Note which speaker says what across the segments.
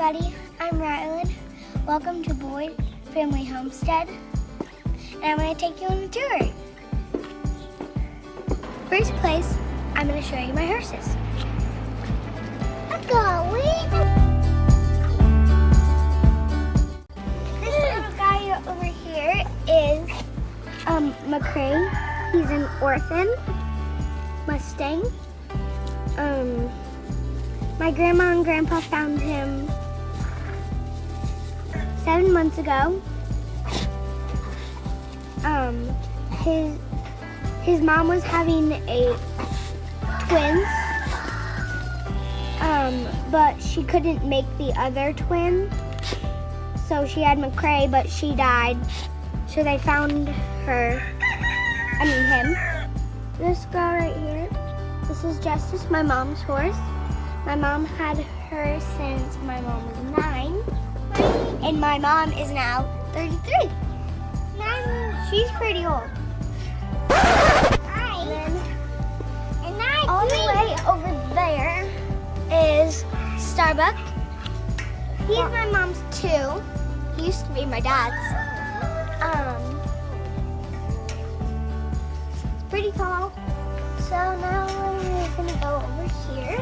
Speaker 1: everybody, I'm Rylin. Welcome to Boyd Family Homestead, and I'm going to take you on a tour. First place, I'm going to show you my horses. This little guy over here is McCray. He's an orphan Mustang. My grandma and grandpa found him 7 months ago. His mom was having twins, but she couldn't make the other twin, so she had McCray, but she died. So they found him. This girl right here, this is Justice, my mom's horse. My mom had her since my mom was 9, and my mom is now 33. She's pretty old. And all the way over there is Starbuck. He's my mom's too. He used to be my dad's. Pretty tall. So now we're gonna go over here.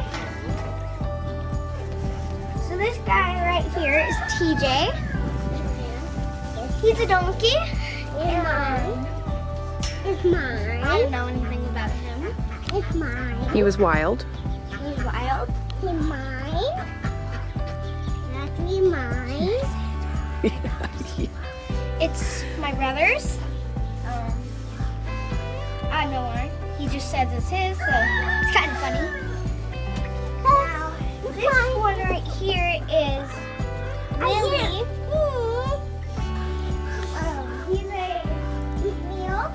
Speaker 1: So this guy right here is TJ. He's a donkey. It's mine. I don't know anything about him. It's mine.
Speaker 2: He was wild.
Speaker 1: He's wild. He's mine. That's mine. It's my brother's. I don't know why. He just says it's his, so it's kind of funny. Now, this one right here is Lily. He's a male.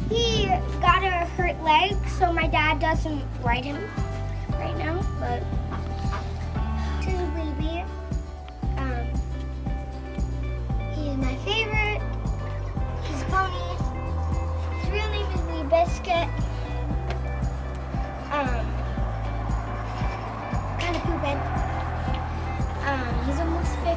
Speaker 1: He got a hurt leg, so my dad doesn't ride him right now, but he's a baby. He's my favorite. He's a pony. His real name is Wee Biscuit. Kind of pooping. He's almost 15.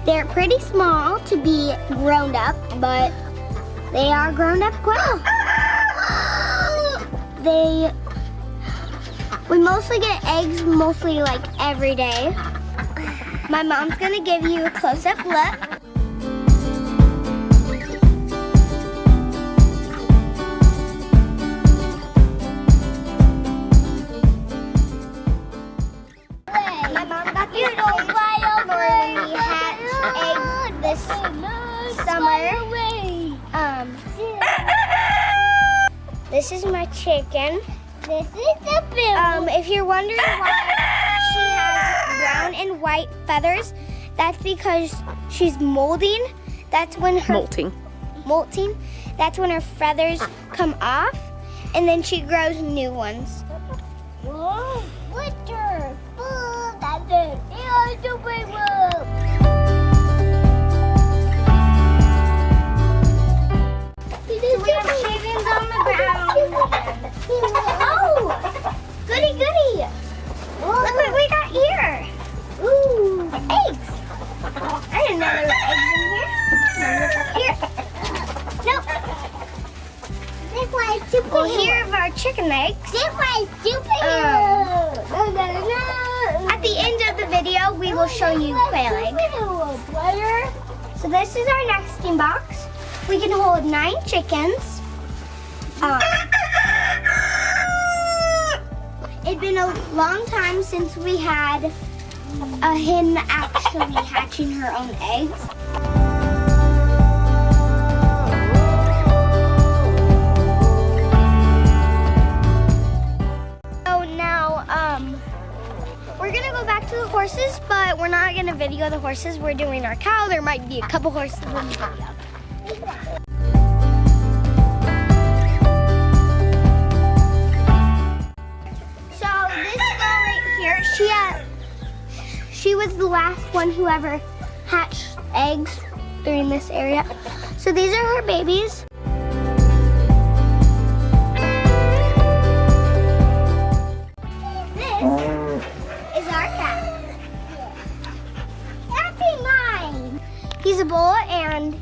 Speaker 1: They're pretty small to be grown up, but they are grown up quail. We mostly get eggs like every day. My mom's gonna give you a close-up look. My mom got this egg when we hatched eggs this summer. This is my chicken. This is the bill. If you're wondering why she has brown and white feathers, that's because she's molting. That's when her molting. That's when her feathers come off, and then she grows new ones. Whoa, winter. That's it. Yeah, the big one. We have chickens on the ground. Oh, goody goody. Look what we got here. Ooh, eggs. I didn't know there were eggs in here. Here. Nope. This one is super. Well, here are our chicken eggs. This one is super. At the end of the video, we will show you quail egg. So this is our nesting box. We can hold 9 chickens. It's been a long time since we had a hen actually hatching her own eggs. So now, we're gonna go back to the horses, but we're not gonna video the horses. We're doing our cow. There might be a couple horses in the video. So this girl right here, anyone who ever hatched eggs during this area. So these are her babies. This is our cat. That's mine. He's a bull and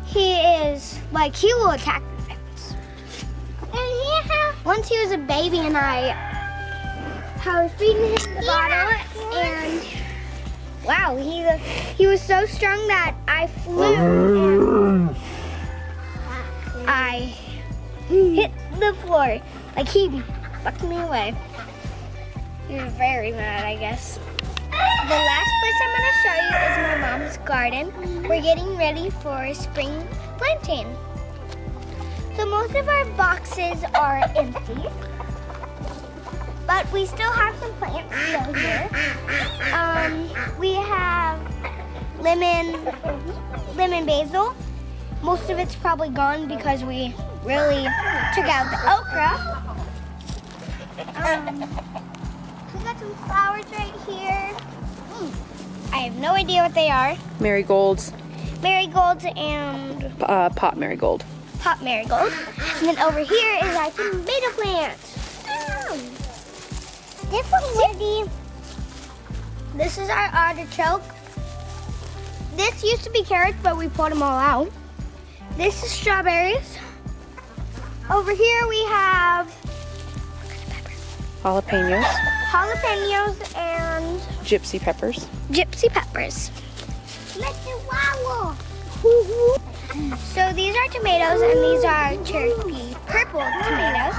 Speaker 1: he will attack the fence. Once he was a baby and I was feeding him the bottle and wow, he was so strong that I flew and I hit the floor. Like he bucked me away. He was very mad, I guess. The last place I'm going to show you is my mom's garden. We're getting ready for spring planting. So most of our boxes are empty, but we still have some plants still here. We have lemon basil. Most of it's probably gone because we really took out the okra. We got some flowers right here. I have no idea what they are.
Speaker 2: Marigolds.
Speaker 1: Marigolds and
Speaker 2: Pot marigold.
Speaker 1: Pot marigold. And then over here is our tomato plant. This is our artichoke. This used to be carrots, but we pulled them all out. This is strawberries. Over here we have
Speaker 2: Jalapenos.
Speaker 1: jalapenos and
Speaker 2: Gypsy peppers.
Speaker 1: gypsy peppers. So these are tomatoes and these are Cherokee purple tomatoes.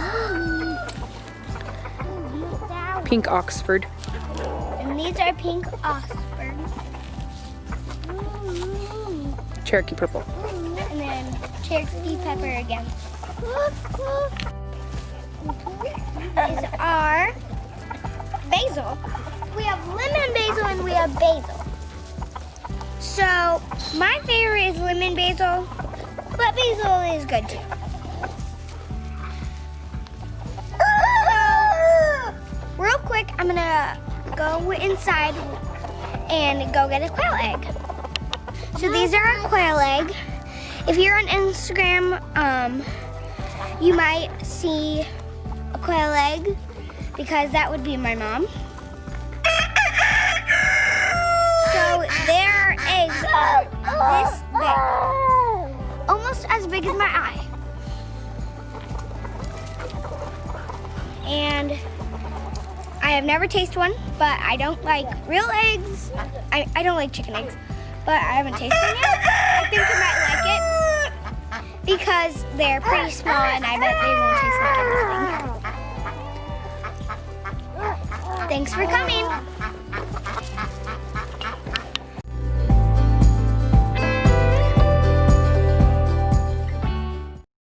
Speaker 2: Pink Oxford.
Speaker 1: And these are pink Oxford.
Speaker 2: Cherokee purple.
Speaker 1: And then Cherokee pepper again. These are basil. We have lemon basil and we have basil. So my favorite is lemon basil, but basil is good too. So real quick, I'm gonna go inside and go get a quail egg. So these are our quail egg. If you're on Instagram, you might see a quail egg because that would be my mom. So their eggs are this big, almost as big as my eye. And I have never tasted one, but I don't like real eggs. I don't like chicken eggs, but I haven't tasted one yet. I think I might like it because they're pretty small and I bet they won't taste like anything. Thanks for coming.